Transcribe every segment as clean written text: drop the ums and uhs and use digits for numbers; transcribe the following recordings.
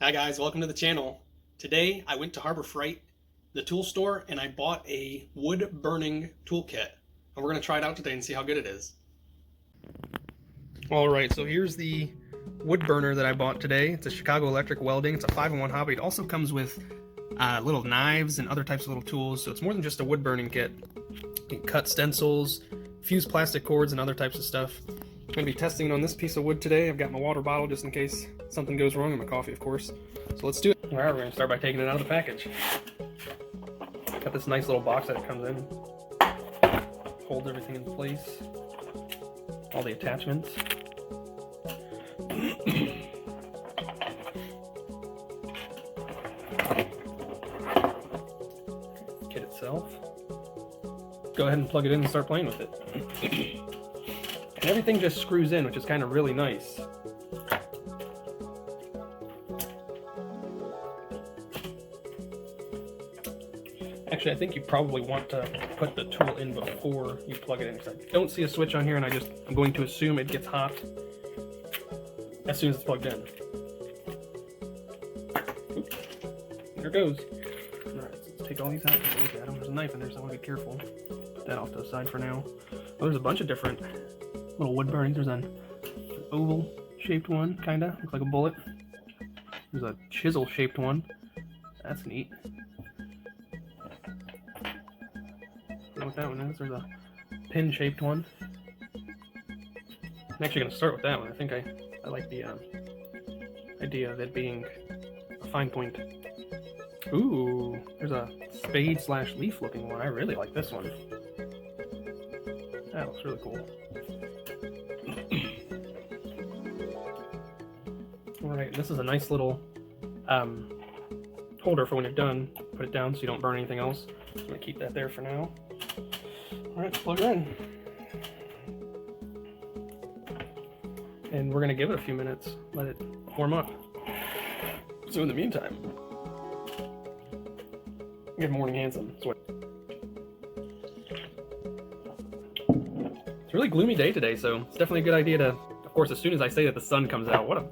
Hi guys, welcome to the channel. Today I went to Harbor Freight, the tool store, and I bought a wood burning toolkit. And we're going to try it out today and see how good it is. Alright, so here's the wood burner that I bought today. It's a Chicago Electric Welding. It's a 5-in-1 hobby. It also comes with little knives and other types of little tools, so it's more than just a wood burning kit. You can cut stencils, fuse plastic cords, and other types of stuff. I'm going to be testing it on this piece of wood today. I've got my water bottle just in case something goes wrong, and my coffee, of course. So let's do it. Alright, we're going to start by taking it out of the package. Got this nice little box that it comes in. Holds everything in place. All the attachments. Kit itself. Go ahead and plug it in and start playing with it. And everything just screws in, which is kind of really nice. Actually, I think you probably want to put the tool in before you plug it in. I don't see a switch on here, and I'm going to assume it gets hot as soon as it's plugged in. Oops. There it goes. Alright, so let's take all these out and look at them. There's a knife in there, so I want to be careful. Put that off to the side for now. Oh, there's a bunch of different little wood burnings. There's an oval shaped one, kinda looks like a bullet. There's a chisel shaped one. That's neat. I don't know what that one is. There's a pin shaped one. I'm actually gonna start with that one. I think I like the idea of it being a fine point. Ooh, there's a spade / leaf looking one. I really like this one. That looks really cool. Alright, this is a nice little holder for when you're done. Put it down so you don't burn anything else. I'm going to keep that there for now. Alright, plug her in. And we're going to give it a few minutes. Let it warm up. So in the meantime, good morning, handsome. It's a really gloomy day today, so it's definitely a good idea to, of course, as soon as I say that the sun comes out, what a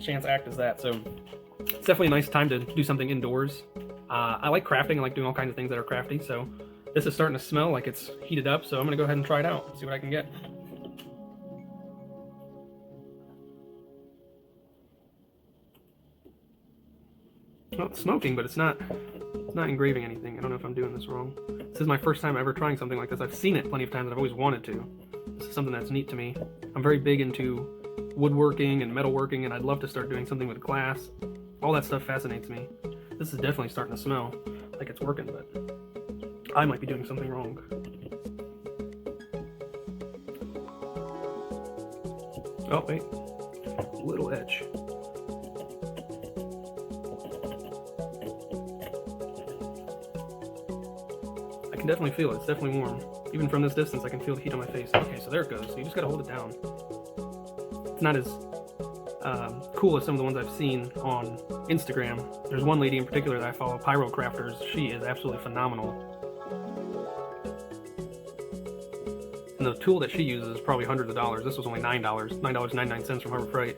chance act is that. So it's definitely a nice time to do something indoors. I like crafting. I like doing all kinds of things that are crafty, so this is starting to smell like it's heated up, so I'm going to go ahead and try it out and see what I can get. Well, it's smoking, but it's not engraving anything. I don't know if I'm doing this wrong. This is my first time ever trying something like this. I've seen it plenty of times and I've always wanted to. This is something that's neat to me. I'm very big into woodworking and metalworking, and I'd love to start doing something with glass. All that stuff fascinates me. This is definitely starting to smell like it's working, but I might be doing something wrong. Oh, wait. A little edge. I can definitely feel it. It's definitely warm. Even from this distance, I can feel the heat on my face. Okay, so there it goes. So you just gotta hold it down. It's not as cool as some of the ones I've seen on Instagram. There's one lady in particular that I follow, Pyro Crafters. She is absolutely phenomenal. And the tool that she uses is probably hundreds of dollars. This was only $9, $9.99 from Harbor Freight.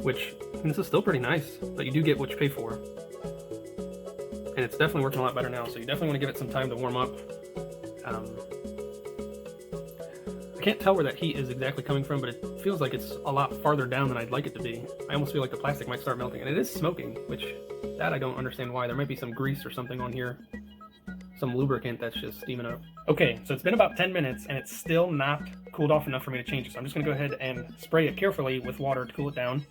Which, I mean, this is still pretty nice, but you do get what you pay for. And it's definitely working a lot better now, so you definitely want to give it some time to warm up. I can't tell where that heat is exactly coming from, but it feels like it's a lot farther down than I'd like it to be. I almost feel like the plastic might start melting, and it is smoking, which, that I don't understand why. There might be some grease or something on here. Some lubricant that's just steaming up. Okay, so it's been about 10 minutes, and it's still not cooled off enough for me to change it, so I'm just going to go ahead and spray it carefully with water to cool it down.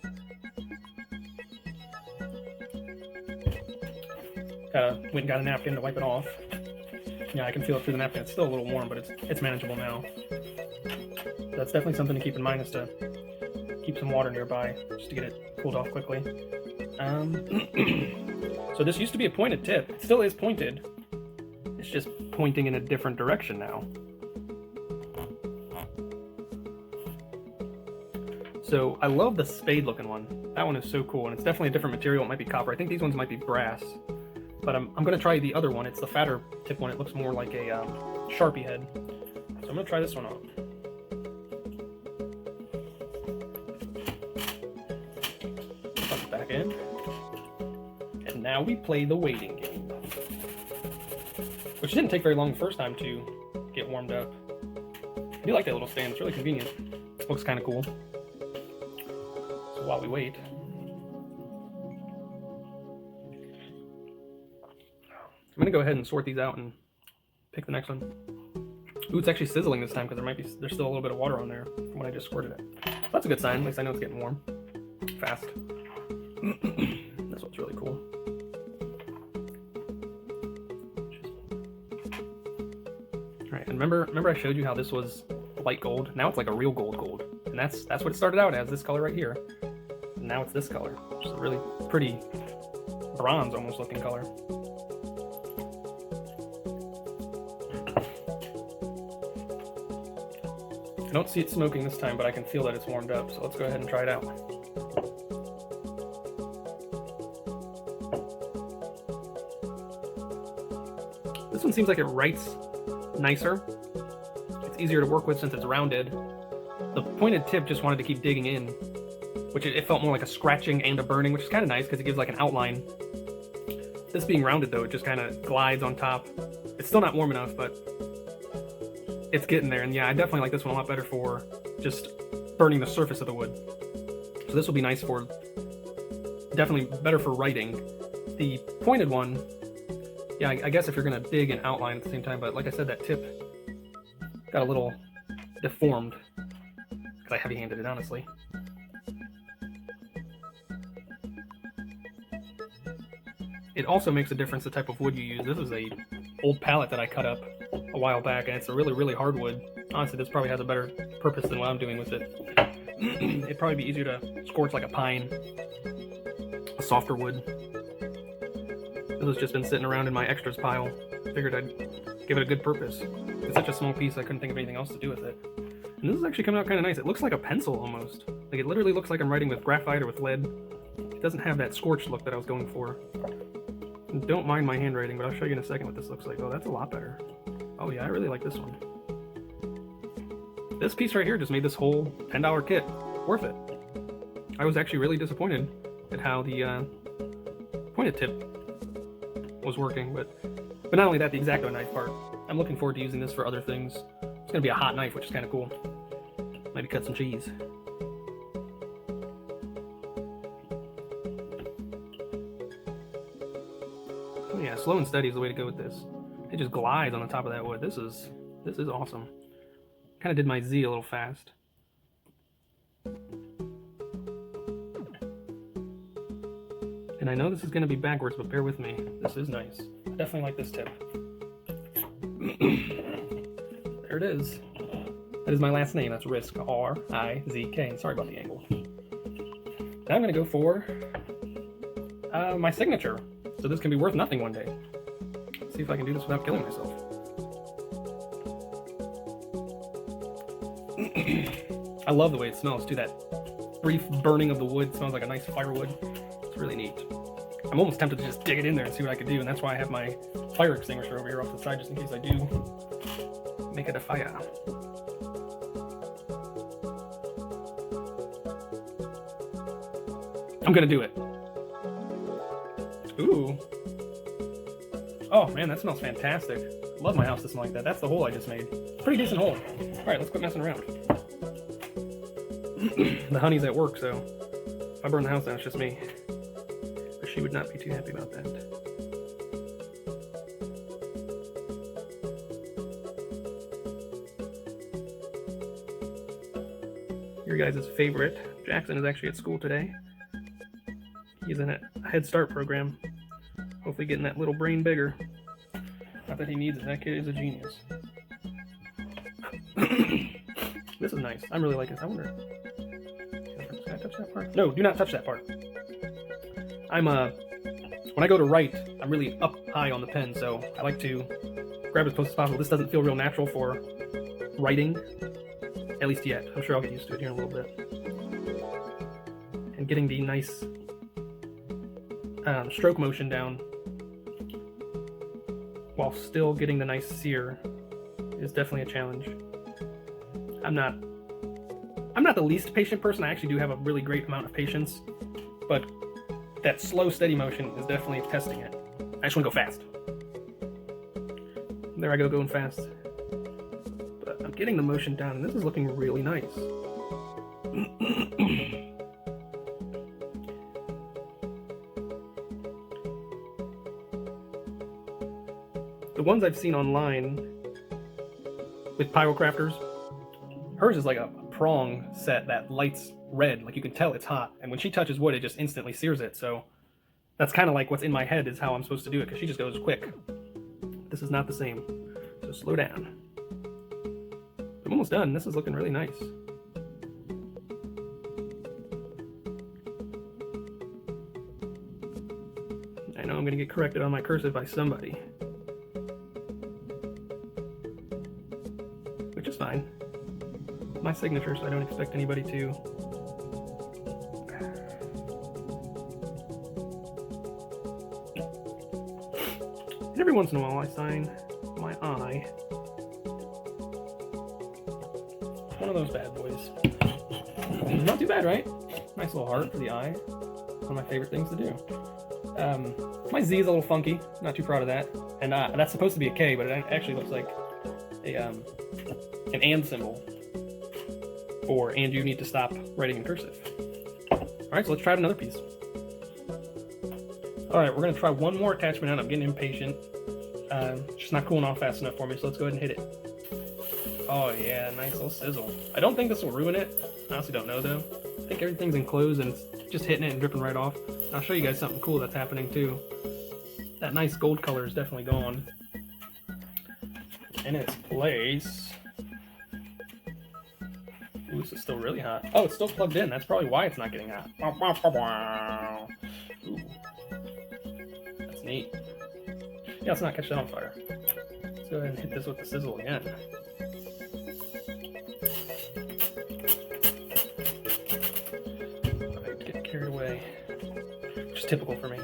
Went and got a napkin to wipe it off. Yeah, I can feel it through the napkin. It's still a little warm, but it's manageable now. That's definitely something to keep in mind, is to keep some water nearby just to get it cooled off quickly. So this used to be a pointed tip. It still is pointed. It's just pointing in a different direction now. So I love the spade looking one. That one is so cool, and it's definitely a different material. It might be copper. I think these ones might be brass. But I'm going to try the other one. It's the fatter tip one. It looks more like a Sharpie head. So I'm going to try this one out. in. And now we play the waiting game. Which didn't take very long the first time to get warmed up. I do like that little stand, it's really convenient. Looks kind of cool. So while we wait, I'm gonna go ahead and sort these out and pick the next one. Ooh, it's actually sizzling this time because there's still a little bit of water on there from when I just squirted it. So that's a good sign, at least I know it's getting warm. Fast. That's what's really cool. Alright, and remember I showed you how this was light gold? Now it's like a real gold. And that's what it started out as, this color right here. And now it's this color, which is a really pretty bronze almost looking color. I don't see it smoking this time, but I can feel that it's warmed up, so let's go ahead and try it out. This one seems like it writes nicer. It's easier to work with since it's rounded. The pointed tip just wanted to keep digging in, which it felt more like a scratching and a burning, which is kind of nice because it gives like an outline. This being rounded though, it just kind of glides on top. It's still not warm enough, but it's getting there. And yeah, I definitely like this one a lot better for just burning the surface of the wood. So this will be nice for, definitely better for writing. The pointed one, yeah, I guess if you're gonna dig and outline at the same time, but like I said, that tip got a little deformed because I heavy-handed it, honestly. It also makes a difference the type of wood you use. This is a old pallet that I cut up a while back, and it's a really hard wood. Honestly, this probably has a better purpose than what I'm doing with it. It'd probably be easier to scorch like a pine, a softer wood. This has just been sitting around in my extras pile. Figured I'd give it a good purpose. It's such a small piece, I couldn't think of anything else to do with it. And this is actually coming out kind of nice. It looks like a pencil almost. Like it literally looks like I'm writing with graphite or with lead. It doesn't have that scorched look that I was going for. And don't mind my handwriting, but I'll show you in a second what this looks like. Oh, that's a lot better. Oh yeah, I really like this one. This piece right here just made this whole $10 kit worth it. I was actually really disappointed at how the pointed tip was working, but not only that, the X-Acto knife part. I'm looking forward to using this for other things. It's gonna be a hot knife, which is kind of cool. Maybe cut some cheese. Oh yeah, slow and steady is the way to go with this. It just glides on the top of that wood. This is awesome. Kind of did my Z a little fast. And I know this is going to be backwards, but bear with me. This is nice. I definitely like this tip. There it is. That is my last name. That's Rizk. R-I-Z-K. Sorry about the angle. Now I'm going to go for my signature. So this can be worth nothing one day. Let's see if I can do this without killing myself. I love the way it smells too. That brief burning of the wood. It smells like a nice firewood. It's really neat. I'm almost tempted to just dig it in there and see what I could do, and that's why I have my fire extinguisher over here off the side, just in case I do make it a fire. I'm gonna do it. Ooh. Oh man, that smells fantastic. Love my house to smell like that. That's the hole I just made. Pretty decent hole. Alright, let's quit messing around. The honey's at work, so if I burn the house down, it's just me. But she would not be too happy about that. Your guys' favorite, Jackson, is actually at school today. He's in a Head Start program. Hopefully getting that little brain bigger. Not that he needs it, that kid is a genius. This is nice. I'm really liking this. I wonder... Can I touch that part? No, do not touch that part. When I go to write, I'm really up high on the pen, so I like to grab it as close as possible. This doesn't feel real natural for writing, at least yet. I'm sure I'll get used to it here in a little bit. And getting the nice stroke motion down while still getting the nice sear is definitely a challenge. I'm not the least patient person. I actually do have a really great amount of patience, but that slow, steady motion is definitely testing it. I just want to go fast. There I go, going fast. But I'm getting the motion down, and this is looking really nice. The ones I've seen online with pyrocrafters, hers is like a prong set that lights red, like you can tell it's hot, and when she touches wood it just instantly sears it. So that's kind of like what's in my head is how I'm supposed to do it, because she just goes quick. This is not the same, so slow down. I'm almost done. This is looking really nice. I know I'm gonna get corrected on my cursive by somebody, which is fine. My signature, so I don't expect anybody to. And every once in a while I sign my eye. One of those bad boys. Not too bad, right? Nice little heart for the eye. One of my favorite things to do. My Z is a little funky. Not too proud of that. And that's supposed to be a K, but it actually looks like a an and symbol. Or and you need to stop writing in cursive. Alright, so let's try out another piece. Alright, we're going to try one more attachment out. I'm getting impatient. It's just not cooling off fast enough for me, so let's go ahead and hit it. Oh yeah, nice little sizzle. I don't think this will ruin it. I honestly don't know though. I think everything's enclosed and it's just hitting it and dripping right off. I'll show you guys something cool that's happening too. That nice gold color is definitely gone. In its place... Ooh, this is still really hot. Oh, it's still plugged in. That's probably why it's not getting hot. Ooh. That's neat. Yeah, let's not catch that on fire. Let's go ahead and hit this with the sizzle again. Alright, get carried away. Which is typical for me.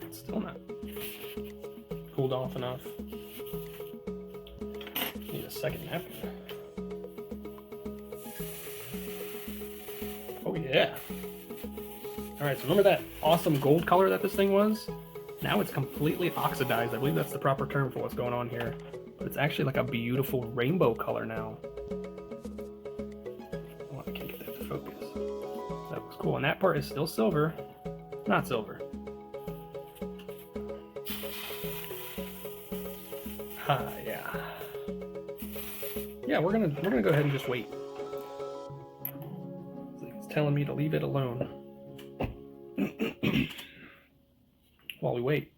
It's still not cooled off enough. Need a second napkin. Oh yeah. Alright, so remember that awesome gold color that this thing was? Now it's completely oxidized. I believe that's the proper term for what's going on here. But it's actually like a beautiful rainbow color now. Oh, I can't get that to focus. That looks cool. And that part is still silver. Not silver. Yeah. Yeah, we're gonna go ahead and just wait. It's telling me to leave it alone while we wait.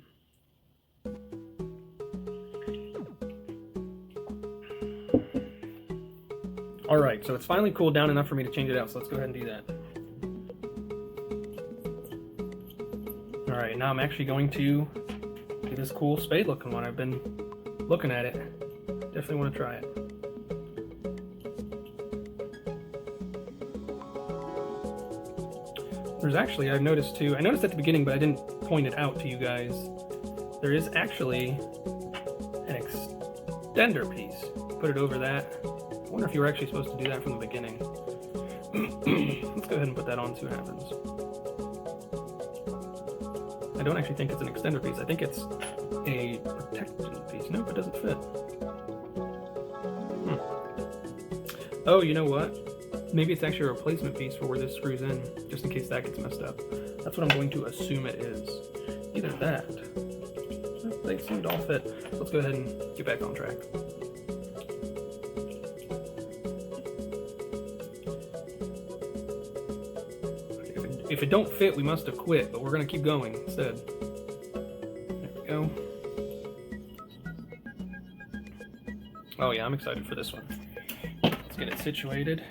All right, so it's finally cooled down enough for me to change it out. So let's go ahead and do that. All right, now I'm actually going to do this cool spade looking one. I've been looking at it. Definitely want to try it. There's actually, I've noticed too, I noticed at the beginning, but I didn't point it out to you guys. There is actually an extender piece. Put it over that. I wonder if you were actually supposed to do that from the beginning. Let's go ahead and put that on, see what happens. I don't actually think it's an extender piece. I think it's a protection piece. Nope, it doesn't fit. Oh, you know what? Maybe it's actually a replacement piece for where this screws in, just in case that gets messed up. That's what I'm going to assume it is. Either that. They seem to all fit. Let's go ahead and get back on track. If it don't fit, we must have quit, but we're going to keep going instead. There we go. Oh yeah, I'm excited for this one. Let's get it situated.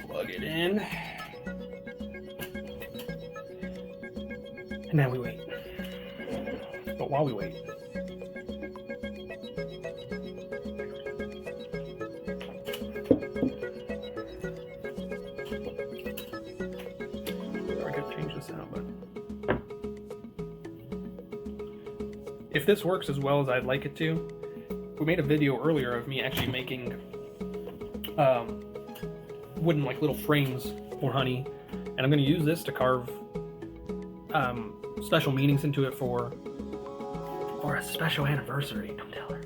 Plug it in. And now we wait. But while we wait, I could change this out, but if this works as well as I'd like it to, we made a video earlier of me actually making wooden like little frames for honey, and I'm going to use this to carve special meanings into it for a special anniversary. Don't tell her.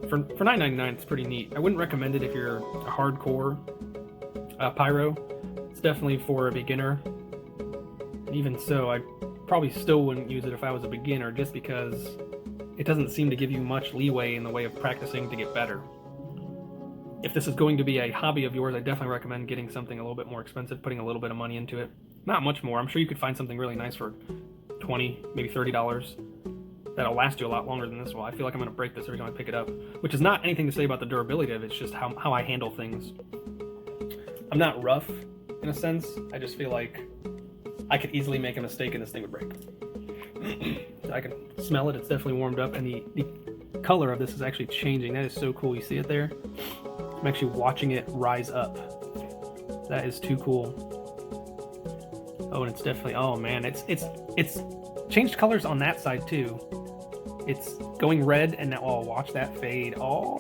For $9.99, it's pretty neat. I wouldn't recommend it if you're a hardcore pyro. It's definitely for a beginner. And even so, I probably still wouldn't use it if I was a beginner, just because it doesn't seem to give you much leeway in the way of practicing to get better. If this is going to be a hobby of yours, I definitely recommend getting something a little bit more expensive, putting a little bit of money into it. Not much more. I'm sure you could find something really nice for $20, maybe $30. That'll last you a lot longer than this will. I feel like I'm going to break this every time I pick it up, which is not anything to say about the durability of it. It's just how I handle things. I'm not rough in a sense. I just feel like I could easily make a mistake and this thing would break. I can smell it. It's definitely warmed up, and the color of this is actually changing. That is so cool. You see it there? I'm actually watching it rise up. That is too cool. Oh, and it's definitely, oh man, it's changed colors on that side too. It's going red, and now, oh, watch that fade. Oh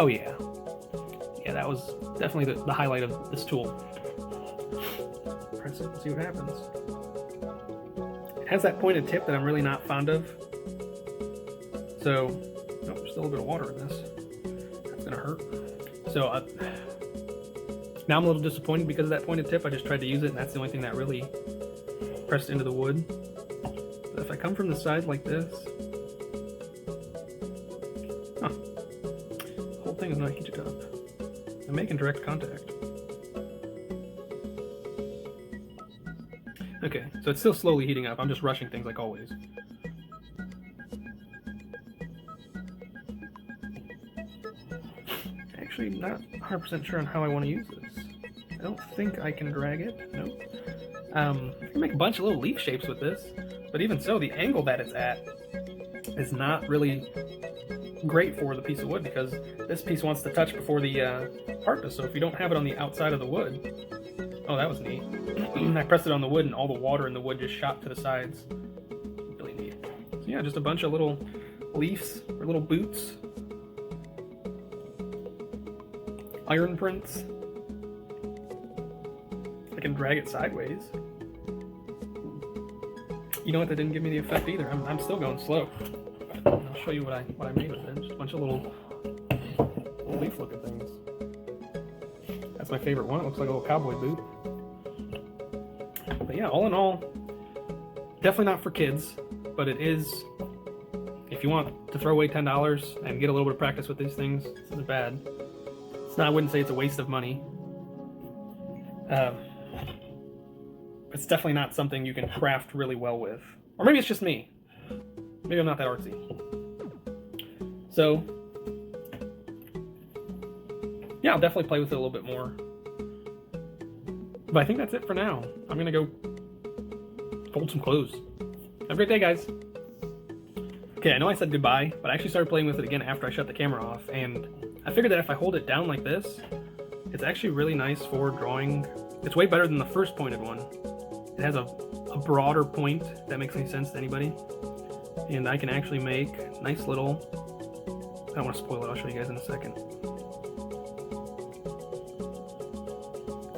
yeah. Yeah, that was definitely the highlight of this tool. Press it and see what happens. It has that pointed tip that I'm really not fond of. So, oh, there's still a bit of water in this. That's gonna hurt. So, now I'm a little disappointed because of that pointed tip. I just tried to use it, and that's the only thing that really pressed into the wood. But if I come from the side like this, the whole thing is not heated up. I'm making direct contact. Okay, so it's still slowly heating up. I'm just rushing things like always. Actually, not 100% sure on how I want to use this. I don't think I can drag it. Nope. I can make a bunch of little leaf shapes with this, but even so, the angle that it's at is not really great for the piece of wood, because this piece wants to touch before the heart does. So if you don't have it on the outside of the wood, oh, that was neat. I pressed it on the wood, and all the water in the wood just shot to the sides. Really neat. So yeah, just a bunch of little leaves or little boots. Iron prints. I can drag it sideways. You know what? That didn't give me the effect either. I'm still going slow. I'll show you what I made with it. Just a bunch of little leaf-looking things. That's my favorite one. It looks like a little cowboy boot. But yeah, all in all, definitely not for kids, but it is. If you want to throw away $10 and get a little bit of practice with these things, this isn't bad. It's not. I wouldn't say it's a waste of money. It's definitely not something you can craft really well with. Or maybe it's just me. Maybe I'm not that artsy. So, yeah, I'll definitely play with it a little bit more. But I think that's it for now. I'm going to go fold some clothes. Have a great day, guys. Okay, I know I said goodbye, but I actually started playing with it again after I shut the camera off, and I figured that if I hold it down like this, it's actually really nice for drawing. It's way better than the first pointed one. It has a broader point, if that makes any sense to anybody. And I can actually make nice little, I don't want to spoil it, I'll show you guys in a second.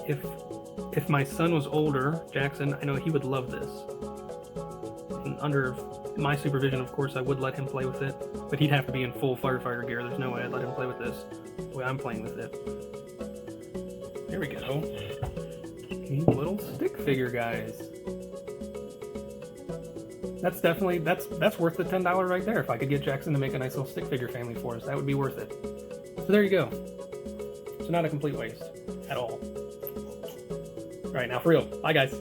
If my son was older, Jackson, I know he would love this. And under my supervision, of course, I would let him play with it, but he'd have to be in full firefighter gear. There's no way I'd let him play with this the way I'm playing with it. There we go. These little stick figure guys. That's definitely, that's worth the $10 right there. If I could get Jackson to make a nice little stick figure family for us, that would be worth it. So there you go. So not a complete waste at all. All right, now for real. Bye, guys.